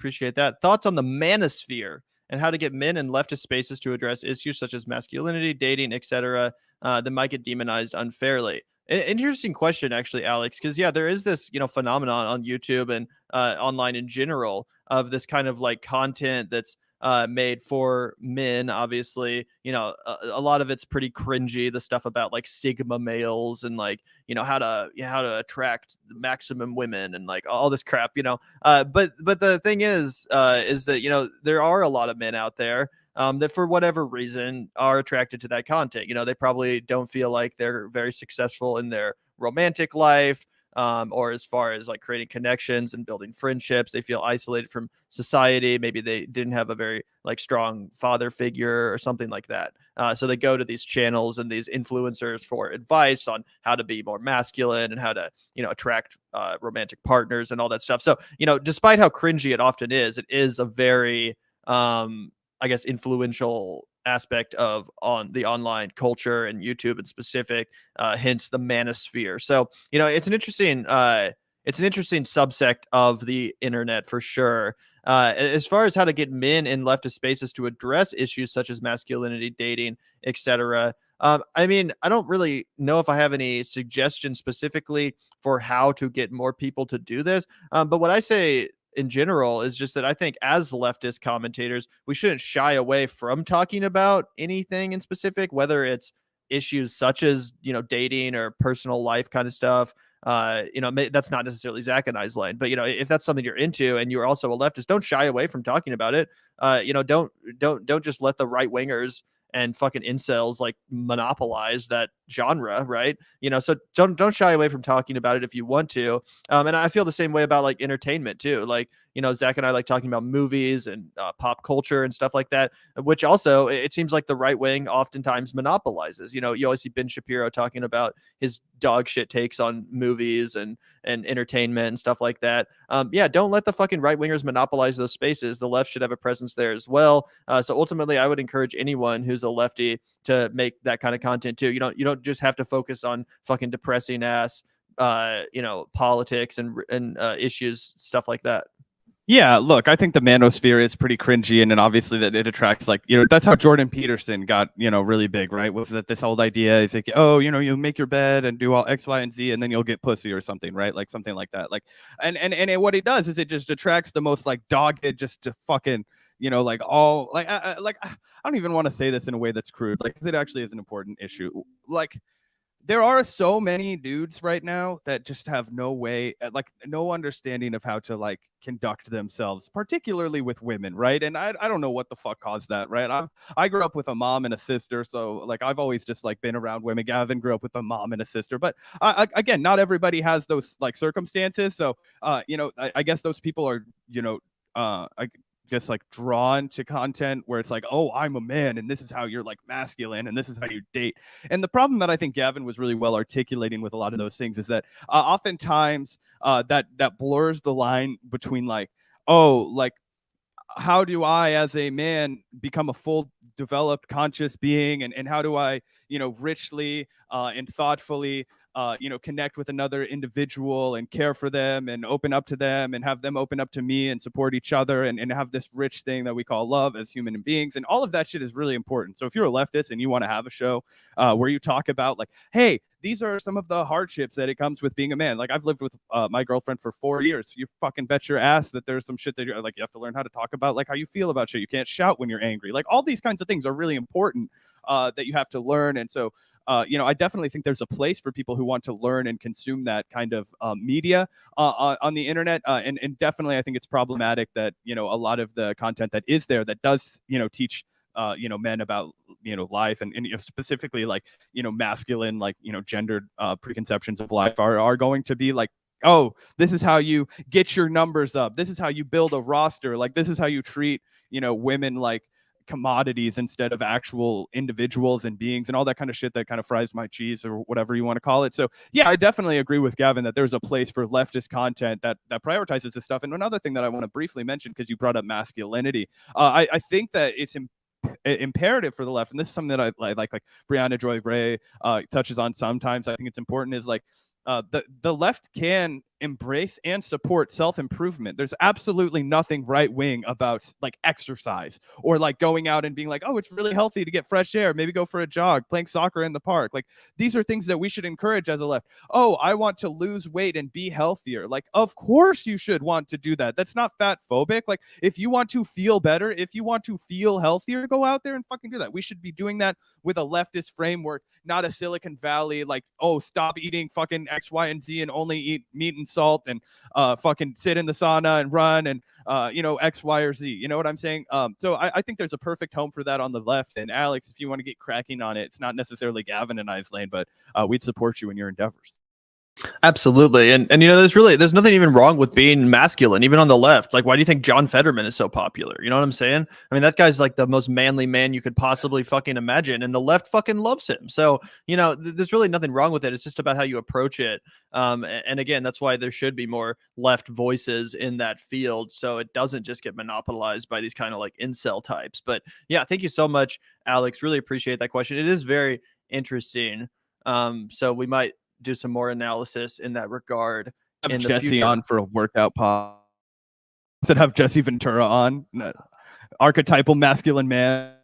Appreciate that. Thoughts on the manosphere and how to get men in leftist spaces to address issues such as masculinity, dating, etc., that might get demonized unfairly. Interesting question, actually, Alex, because yeah, there is this phenomenon on YouTube and online in general of this kind of like content that's made for men. Obviously, a lot of it's pretty cringy. The stuff about like sigma males and like how to attract maximum women and like all this crap. But the thing is that there are a lot of men out there that for whatever reason are attracted to that content. They probably don't feel like they're very successful in their romantic life, or as far as like creating connections and building friendships. They feel isolated from society. Maybe they didn't have a very like strong father figure or something like that. So they go to these channels and these influencers for advice on how to be more masculine and how to, attract romantic partners and all that stuff. So, despite how cringy it often is, it is a very, I guess, influential aspect of on the online culture and YouTube in specific, hence the manosphere. So, it's an interesting subsect of the internet for sure. As far as how to get men in leftist spaces to address issues such as masculinity, dating, etc. I mean, I don't really know if I have any suggestions specifically for how to get more people to do this. But what I say in general is just that I think as leftist commentators, we shouldn't shy away from talking about anything in specific, whether it's issues such as, dating or personal life kind of stuff. That's not necessarily Zach and I's lane, but if that's something you're into and you're also a leftist, don't shy away from talking about it. Don't just let the right wingers and fucking incels like monopolize that genre, right? So don't shy away from talking about it if you want to. And I feel the same way about like entertainment too. Like, Zach and I like talking about movies and pop culture and stuff like that, which also it seems like the right wing oftentimes monopolizes. You always see Ben Shapiro talking about his dog shit takes on movies and entertainment and stuff like that. Yeah, don't let the fucking right wingers monopolize those spaces. The left should have a presence there as well. So ultimately, I would encourage anyone who's a lefty to make that kind of content too. You don't just have to focus on fucking depressing ass politics and issues, stuff like that. Yeah, look, I think the manosphere is pretty cringy, and then obviously that it attracts like, that's how Jordan Peterson got, really big, right? Was that this old idea is like, oh, you make your bed and do all X, Y, and Z, and then you'll get pussy or something, right? Like something like that. Like, and what it does is it just attracts the most like dogged, just to fucking, like all like, I don't even want to say this in a way that's crude, like, because it actually is an important issue. Like, there are so many dudes right now that just have no way, like no understanding of how to like conduct themselves, particularly with women, right? And I don't know what the fuck caused that, right? I grew up with a mom and a sister, so like I've always just like been around women. Gavin grew up with a mom and a sister, but again, not everybody has those like circumstances. So I guess those people are I guess like drawn to content where it's like, oh, I'm a man and this is how you're like masculine and this is how you date. And the problem that I think Gavin was really well articulating with a lot of those things is that oftentimes that blurs the line between like, oh, like how do I as a man become a full developed conscious being, and how do I richly and thoughtfully connect with another individual and care for them and open up to them and have them open up to me and support each other and have this rich thing that we call love as human beings. And all of that shit is really important. So if you're a leftist and you want to have a show where you talk about like, hey, these are some of the hardships that it comes with being a man. Like I've lived with my girlfriend for 4 years. You fucking bet your ass that there's some shit that you're like, you have to learn how to talk about like how you feel about shit. You can't shout when you're angry. Like all these kinds of things are really important that you have to learn. And so I definitely think there's a place for people who want to learn and consume that kind of media on the internet. And definitely, I think it's problematic that, a lot of the content that is there that does, teach, men about, life and specifically like, masculine, like, gendered preconceptions of life are going to be like, oh, this is how you get your numbers up. This is how you build a roster. Like, this is how you treat, women like commodities instead of actual individuals and beings and all that kind of shit that kind of fries my cheese or whatever you want to call it. So yeah, I definitely agree with Gavin that there's a place for leftist content that prioritizes this stuff. And another thing that I want to briefly mention, because you brought up masculinity, I think that it's imperative for the left, and this is something that I like Brianna Joy Gray touches on sometimes. I think it's important is like the left can embrace and support self-improvement. There's absolutely nothing right-wing about like exercise or like going out and being like, oh, it's really healthy to get fresh air, maybe go for a jog, playing soccer in the park. Like these are things that we should encourage as a left. Oh, I want to lose weight and be healthier. Like, of course you should want to do that. That's not fat phobic. Like if you want to feel better, if you want to feel healthier, go out there and fucking do that. We should be doing that with a leftist framework, not a Silicon Valley, like, oh, stop eating fucking X, Y, and Z and only eat meat and salt and fucking sit in the sauna and run and X, Y, or Z. You know what I'm saying? So I think there's a perfect home for that on the left. And Alex, if you want to get cracking on it, it's not necessarily Gavin and I's lane, but we'd support you in your endeavors. Absolutely. And there's nothing even wrong with being masculine, even on the left. Like, why do you think Jon Fetterman is so popular? You know what I'm saying? I mean, that guy's like the most manly man you could possibly fucking imagine, and the left fucking loves him. So, there's really nothing wrong with it. It's just about how you approach it. And again, that's why there should be more left voices in that field, so it doesn't just get monopolized by these kind of like incel types. But yeah, thank you so much, Alex. Really appreciate that question. It is very interesting. So we might do some more analysis in that regard have in the Jesse future. on for a workout pod. Have Jesse Ventura on, archetypal masculine man.